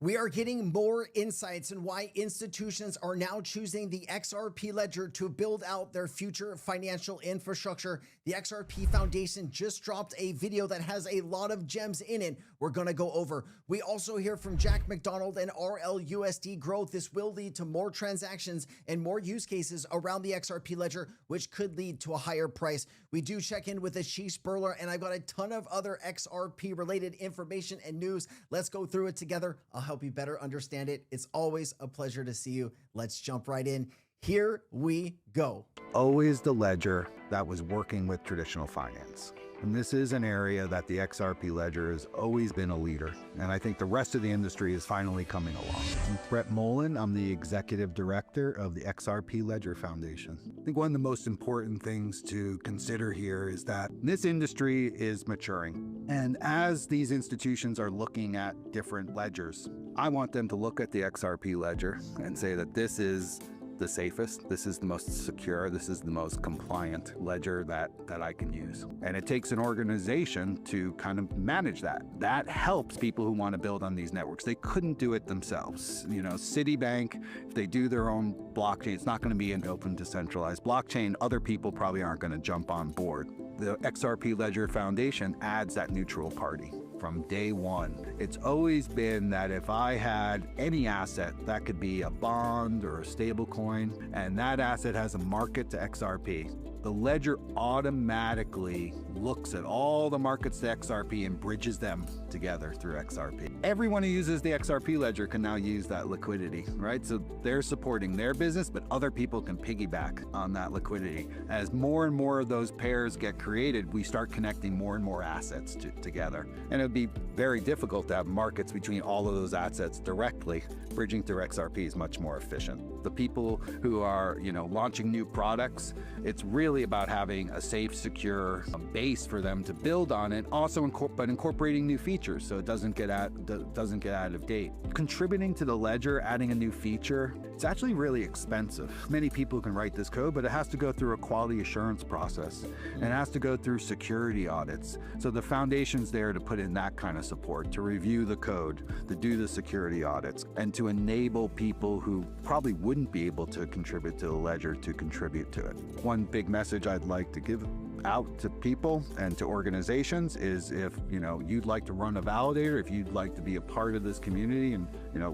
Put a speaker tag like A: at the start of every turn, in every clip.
A: We are getting more insights on why institutions are now choosing the XRP ledger to build out their future financial infrastructure. The XRP Foundation just dropped a video that has a lot of gems in it we're going to go over. We also hear from Jack McDonald and RLUSD growth. This will lead to more transactions and more use cases around the XRP ledger, which could lead to a higher price. We do check in with Ashish Burler, and I've got a ton of other XRP related information and news. Let's go through it together. I'll help you better understand it. It's always a pleasure to see you. Let's jump right in. Here we go.
B: Always the ledger that was working with traditional finance. And this is an area that the XRP ledger has always been a leader. And I think the rest of the industry is finally coming along. I'm Brett Mullen. I'm the executive director of the XRP Ledger Foundation. I think one of the most important things to consider here is that this industry is maturing. And as these institutions are looking at different ledgers, I want them to look at the XRP ledger and say that this is the safest, this is the most secure, this is the most compliant ledger that I can use. And it takes an organization to kind of manage that. That helps people who want to build on these networks. They couldn't do it themselves. You know, Citibank, if they do their own blockchain, it's not going to be an open, decentralized blockchain. Other people probably aren't going to jump on board. The XRP Ledger Foundation adds that neutral party. From day one, it's always been that if I had any asset, that could be a bond or a stable coin, and that asset has a market to XRP, the ledger automatically looks at all the markets to XRP and bridges them together through XRP. Everyone who uses the XRP ledger can now use that liquidity, right? So they're supporting their business, but other people can piggyback on that liquidity. As more and more of those pairs get created, we start connecting more and more assets together. And it would be very difficult to have markets between all of those assets directly. Bridging through XRP is much more efficient. The people who are, launching new products, it's really about having a safe, secure base for them to build on it. Also, incorporating new features so it doesn't get out of date. Contributing to the ledger, adding a new feature, it's actually really expensive. Many people can write this code, but it has to go through a quality assurance process, and it has to go through security audits. So the foundation's there to put in that kind of support, to review the code, to do the security audits, and to enable people who probably wouldn't be able to contribute to the ledger to contribute to it. One big message I'd like to give out to people and to organizations is if you'd like to run a validator, if you'd like to be a part of this community, and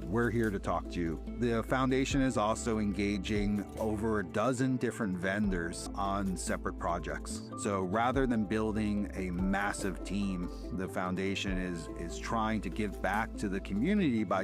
B: we're here to talk to you. The foundation is also engaging over a dozen different vendors on separate projects. So rather than building a massive team, the foundation is trying to give back to the community by